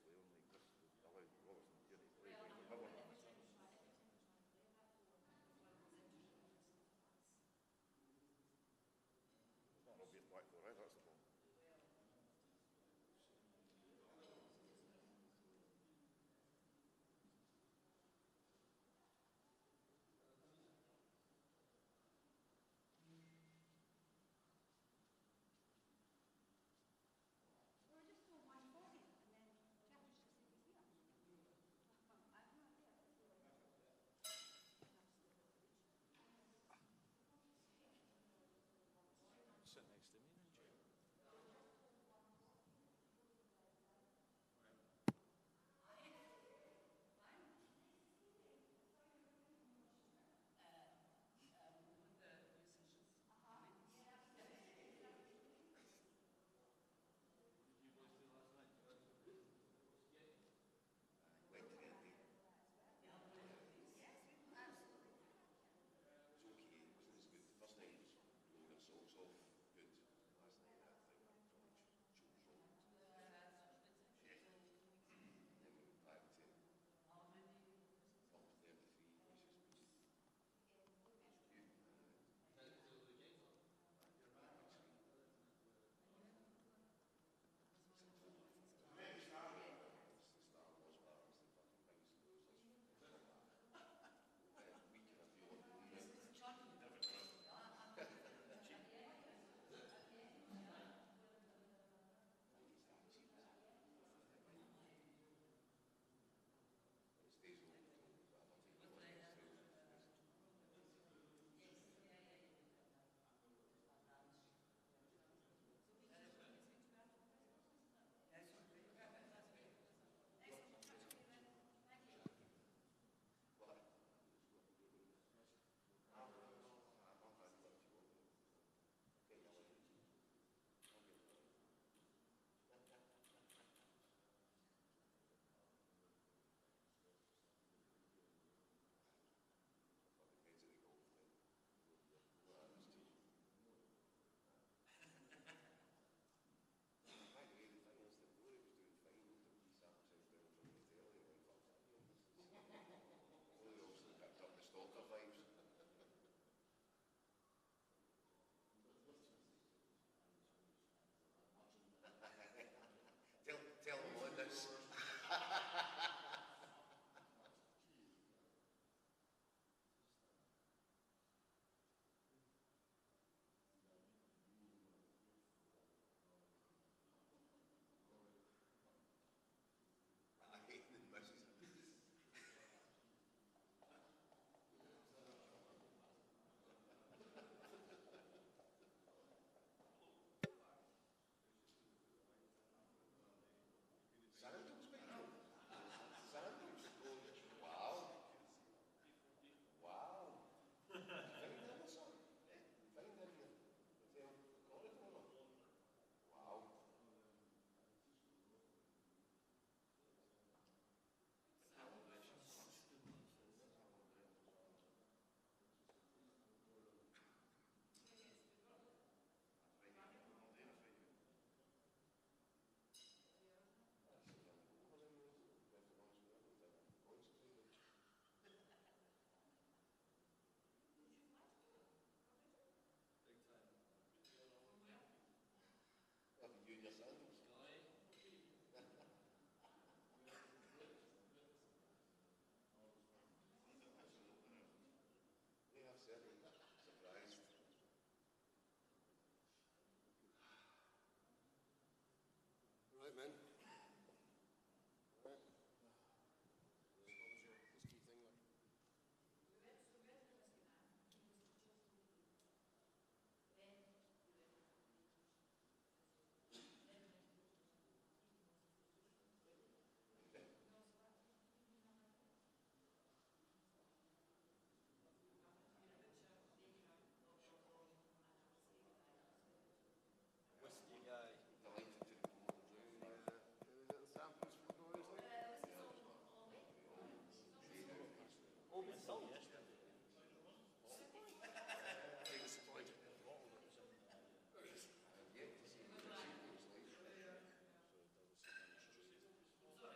expressly only this allowed Roberts and Tierney to play by the cover. It's not an obvious black for right, that's the problem. Sit next to me then, Jay. Tell them on this. I hate the misses. Sandals, mate. Sandals. Wow. Wow. You find that or something? You find that in the hotel corridor? Wow. You and your sandals. They have certainly surprised. Right, man. Right. What was your key thing like? Whiskey guy. Delighted to come down. Any little samples from Doris? Oh, we saw yesterday. I was disappointed. I've yet to see what it was like.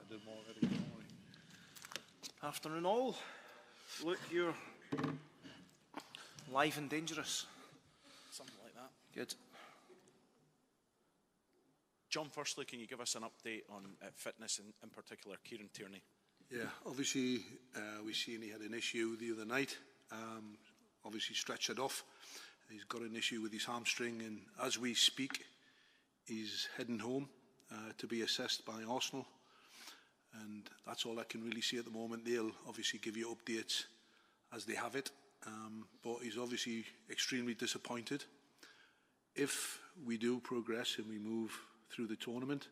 I did more already, don't worry. Afternoon all. Look, you're live and dangerous. Something like that. Good. John, firstly, can you give us an update on fitness, in particular, Kieran Tierney? Yeah, obviously we seen he had an issue the other night. Obviously stretched it off. He's got an issue with his hamstring, and as we speak, he's heading home to be assessed by Arsenal. And that's all I can really see at the moment. They'll obviously give you updates as they have it. But he's obviously extremely disappointed. If we do progress and we move through the tournament,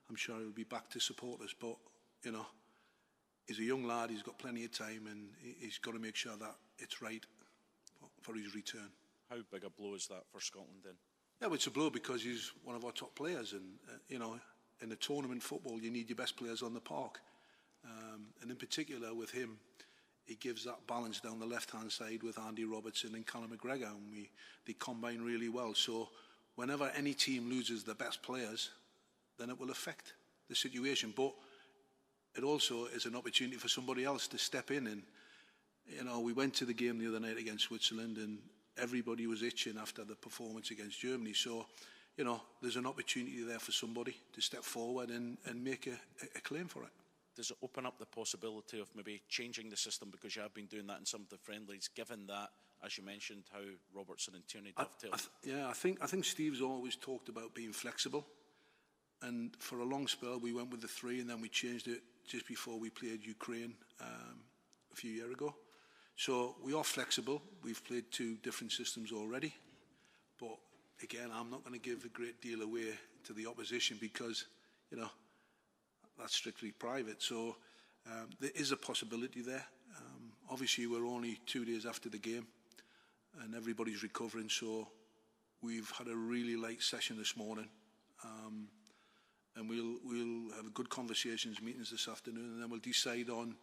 I'm sure he'll be back to support us. But, you know, he's a young lad, he's got plenty of time, and he's got to make sure that it's right for his return. How big a blow is that for Scotland then? Yeah, well, it's a blow because he's one of our top players, and, you know, in a tournament football, you need your best players on the park. And in particular with him, he gives that balance down the left-hand side with Andy Robertson and Callum McGregor, and they combine really well. So whenever any team loses their best players, then it will affect the situation. But it also is an opportunity for somebody else to step in. And, you know, we went to the game the other night against Switzerland, and everybody was itching after the performance against Germany. So, you know, there's an opportunity there for somebody to step forward and make a claim for it. Does it open up the possibility of maybe changing the system, because you have been doing that in some of the friendlies, given that, as you mentioned, how Robertson and Tierney dovetailed? I think Steve's always talked about being flexible. And for a long spell, we went with the 3, and then we changed it just before we played Ukraine a few years ago. So we are flexible. We've played 2 different systems already. But again, I'm not going to give a great deal away to the opposition because, you know, that's strictly private. So there is a possibility there. Obviously, we're only 2 days after the game and everybody's recovering. So we've had a really light session this morning. And we'll have good conversations, meetings this afternoon, and then we'll decide on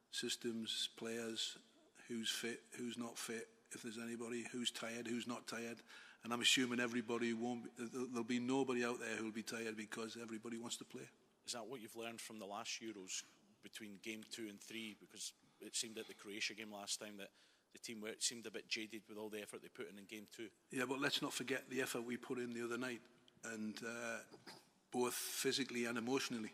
systems, players, who's fit, who's not fit, if there's anybody, who's tired, who's not tired. And I'm assuming everybody there'll be nobody out there who'll be tired because everybody wants to play. Is that what you've learned from the last Euros between game 2 and 3? Because it seemed at the Croatia game last time that the team seemed a bit jaded with all the effort they put in game 2. Yeah, but let's not forget the effort we put in the other night, and both physically and emotionally.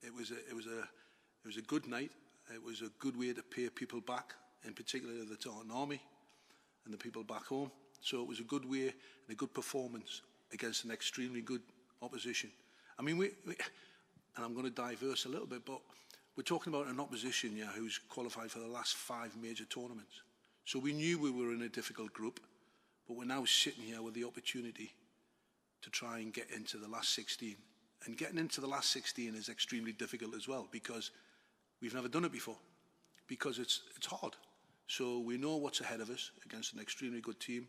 It was a good night. It was a good way to pay people back, in particular the Tartan Army and the people back home. So it was a good way and a good performance against an extremely good opposition. I mean, and I'm going to diverse a little bit, but we're talking about an opposition, yeah, who's qualified for the last 5 major tournaments. So we knew we were in a difficult group, but we're now sitting here with the opportunity to try and get into the last 16. And getting into the last 16 is extremely difficult as well because we've never done it before, because it's hard. So we know what's ahead of us against an extremely good team,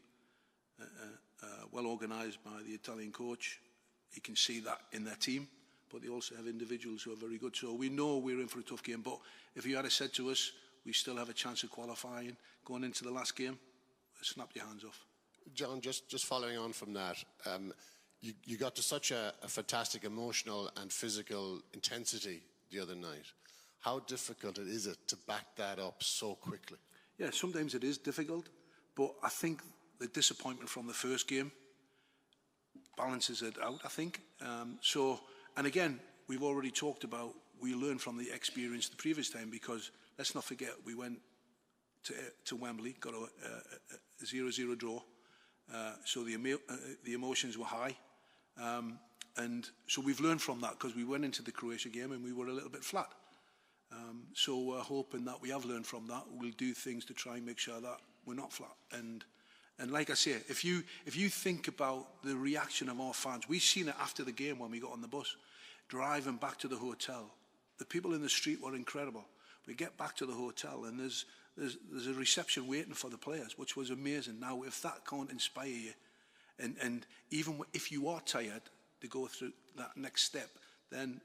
well organised by the Italian coach. You can see that in their team, but they also have individuals who are very good. So we know we're in for a tough game, but if you had said to us, we still have a chance of qualifying, going into the last game, snap your hands off. John, just following on from that, you got to such a fantastic emotional and physical intensity the other night. How difficult is it to back that up so quickly? Yeah, sometimes it is difficult, but I think the disappointment from the first game balances it out, I think. And again, we've already talked about, we learned from the experience the previous time, because let's not forget, we went to Wembley, got a 0-0 draw, so the emotions were high. And so we've learned from that, because we went into the Croatia game and we were a little bit flat. So we're hoping that we have learned from that. We'll do things to try and make sure that we're not flat. And like I say, if you think about the reaction of our fans, we've seen it after the game when we got on the bus, driving back to the hotel. The people in the street were incredible. We get back to the hotel and there's a reception waiting for the players, which was amazing. Now, if that can't inspire you, and even if you are tired to go through that next step, then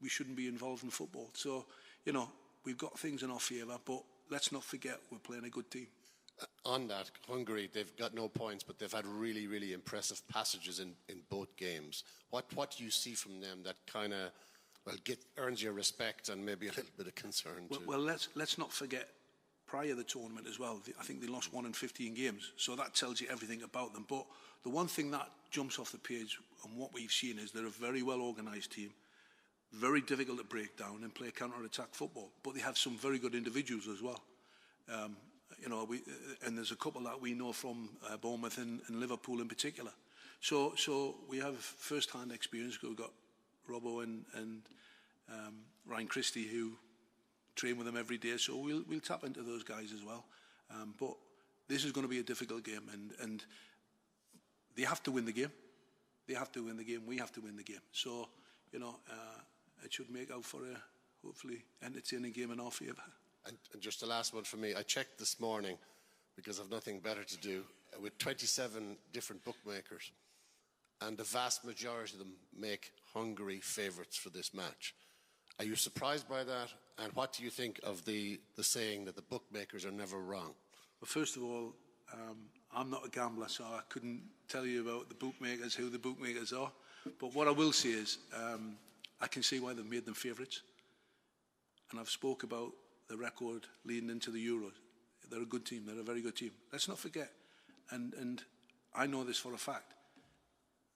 we shouldn't be involved in football. So, you know, we've got things in our favour, but let's not forget we're playing a good team. On that, Hungary, they've got no points, but they've had really, really impressive passages in both games. What do you see from them that kind of, well, earns your respect and maybe a little bit of concern too. Well, let's not forget, prior to the tournament as well, I think they lost 1 in 15 games, so that tells you everything about them. But the one thing that jumps off the page and what we've seen is they're a very well organised team, very difficult to break down and play counter-attack football, but they have some very good individuals as well. And there's a couple that we know from Bournemouth and Liverpool in particular. So we have first-hand experience. We've got Robbo and Ryan Christie who train with them every day. So we'll tap into those guys as well. But this is going to be a difficult game, and they have to win the game. They have to win the game. We have to win the game. So it should make out for a hopefully entertaining game in our favour. And just the last one for me. I checked this morning because I've nothing better to do with 27 different bookmakers, and the vast majority of them make Hungary favourites for this match. Are you surprised by that? And what do you think of the saying that the bookmakers are never wrong? Well, first of all, I'm not a gambler, so I couldn't tell you about the bookmakers, who the bookmakers are. But what I will say is I can see why they've made them favourites. And I've spoke about the record leading into the Euros. They're a good team. They're a very good team. Let's not forget, and I know this for a fact,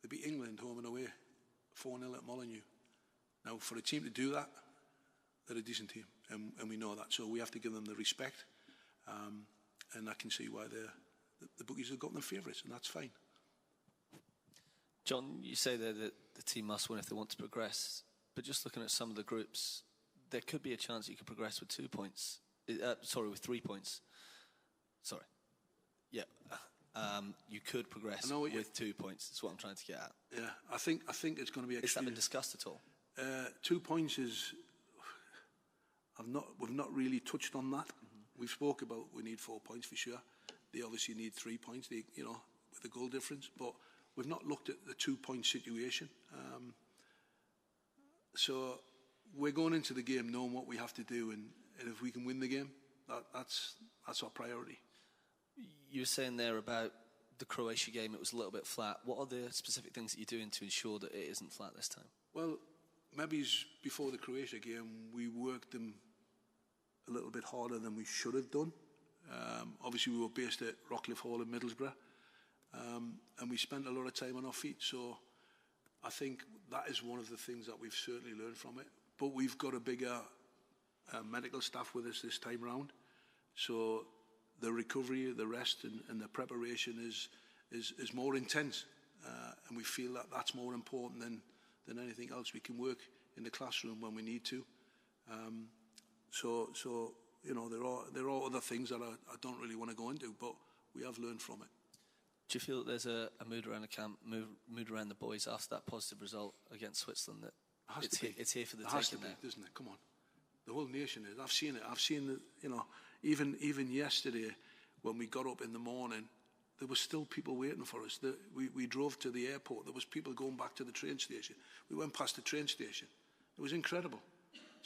they beat England home and away, 4-0 at Molineux. Now, for a team to do that, they're a decent team, and we know that. So we have to give them the respect, and I can see why the bookies have got them favourites, and that's fine. John, you say there that the team must win if they want to progress, but just looking at some of the groups, there could be a chance you could progress with 2 points. With 3 points. Sorry. Yeah. You could progress with 2 points. That's what I'm trying to get at. Yeah, I think it's going to be. Has that been discussed at all? 2 points is. We've not really touched on that. Mm-hmm. We've spoke about we need 4 points for sure. They obviously need 3 points. With the goal difference, but we've not looked at the 2 point situation. So we're going into the game knowing what we have to do, and if we can win the game, that's our priority. You were saying there about the Croatia game, it was a little bit flat. What are the specific things that you're doing to ensure that it isn't flat this time? Well, maybe before the Croatia game, we worked them a little bit harder than we should have done. Obviously, we were based at Rockcliffe Hall in Middlesbrough, and we spent a lot of time on our feet. So I think that is one of the things that we've certainly learned from it. But we've got a bigger medical staff with us this time round. So the recovery, the rest and the preparation is more intense. And we feel that that's more important than anything else. We can work in the classroom when we need to. There are other things that I don't really want to go into, but we have learned from it. Do you feel that there's a mood around the camp, mood around the boys after that positive result against Switzerland, that it's here for the taking there? Doesn't it? Come on. The whole nation is. I've seen it. I've seen even yesterday when we got up in the morning, there was still people waiting for us. We drove to the airport. There was people going back to the train station. We went past the train station. It was incredible.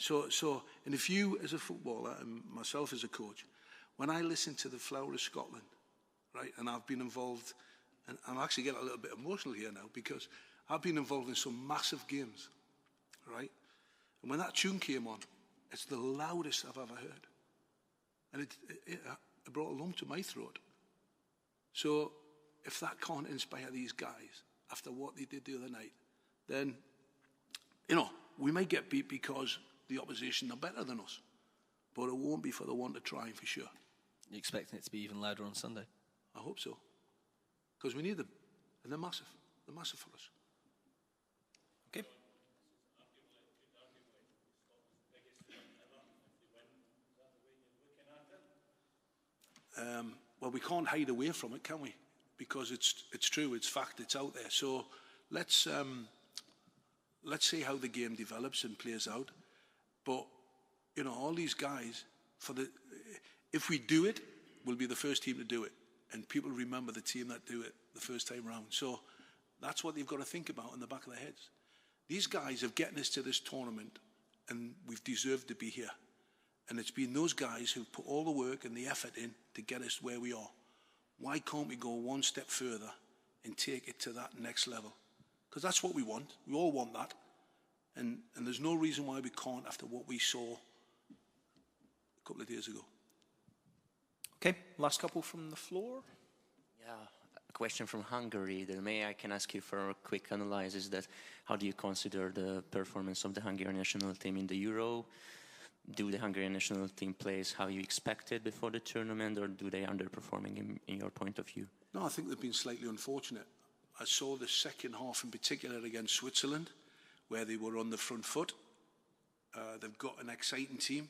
And if you as a footballer and myself as a coach, when I listen to the Flower of Scotland, right, and I've been involved, and I'm actually getting a little bit emotional here now because I've been involved in some massive games, right? And when that tune came on, it's the loudest I've ever heard. And it brought a lump to my throat. So if that can't inspire these guys after what they did the other night, then, we may get beat because the opposition are better than us. But it won't be for the want of trying, for sure. You're expecting it to be even louder on Sunday? I hope so. Because we need them. And they're massive. They're massive for us. Okay. Well, we can't hide away from it, can we? Because it's true, it's fact, it's out there. So let's see how the game develops and plays out. But all these guys, if we do it, we'll be the first team to do it, and people remember the team that do it the first time round. So that's what they've got to think about in the back of their heads. These guys have gotten us to this tournament, and we've deserved to be here. And it's been those guys who've put all the work and the effort in to get us where we are. Why can't we go one step further and take it to that next level? Because that's what we want. We all want that. And there's no reason why we can't after what we saw a couple of days ago. Okay, last couple from the floor. Yeah, a question from Hungary. May I can ask you for a quick analysis that how do you consider the performance of the Hungarian national team in the Euro? Do the Hungarian national team plays how you expected before the tournament, or do they underperforming in your point of view? No, I think they've been slightly unfortunate. I saw the second half in particular against Switzerland, where they were on the front foot. They've got an exciting team.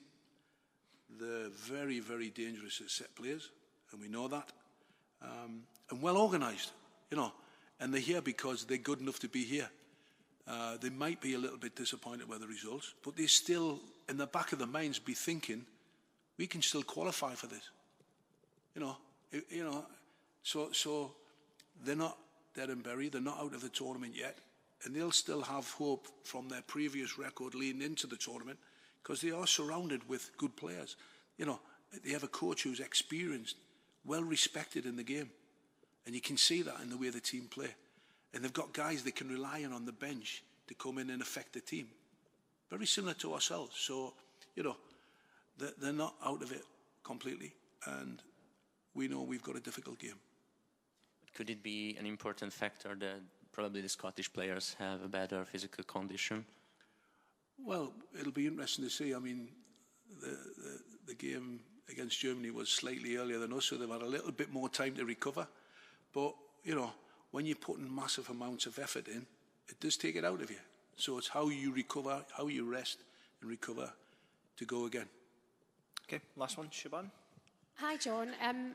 They're very, very dangerous at set players, and we know that. And well organised, you know. And they're here because they're good enough to be here. They might be a little bit disappointed with the results, but they still, in the back of their minds, be thinking, we can still qualify for this. So they're not dead and buried. They're not out of the tournament yet. And they'll still have hope from their previous record leading into the tournament because they are surrounded with good players. You know, they have a coach who's experienced, well respected in the game. And you can see that in the way the team play. And they've got guys they can rely on the bench to come in and affect the team. Very similar to ourselves. So, you know, they're not out of it completely. And we know we've got a difficult game. Could it be an important factor that probably the Scottish players have a better physical condition? Well, it'll be interesting to see. I mean, the game against Germany was slightly earlier than us, so they've had a little bit more time to recover. But, you know, when you're putting massive amounts of effort in, it does take it out of you. So it's how you recover, how you rest and recover to go again. Okay, last one, Siobhan. Hi, John.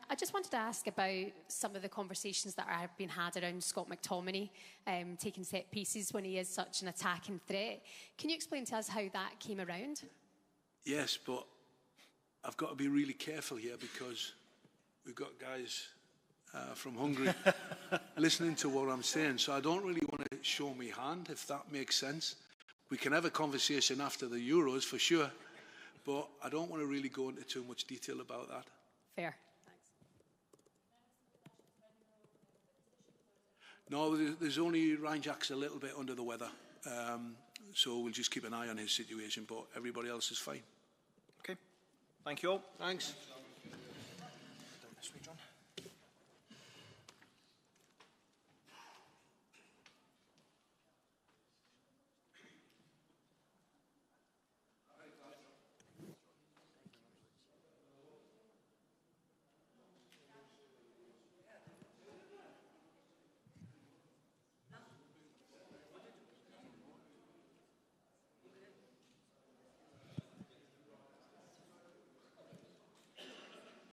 I just wanted to ask about some of the conversations that have been had around Scott McTominay taking set pieces when he is such an attacking threat. Can you explain to us how that came around? Yes, but I've got to be really careful here because we've got guys from Hungary listening to what I'm saying, so I don't really want to show my hand, if that makes sense. We can have a conversation after the Euros for sure, but I don't want to really go into too much detail about that. Fair. Thanks. No, there's only Ryan Jack's a little bit under the weather, so we'll just keep an eye on his situation, but everybody else is fine. Okay, thank you all. Thanks.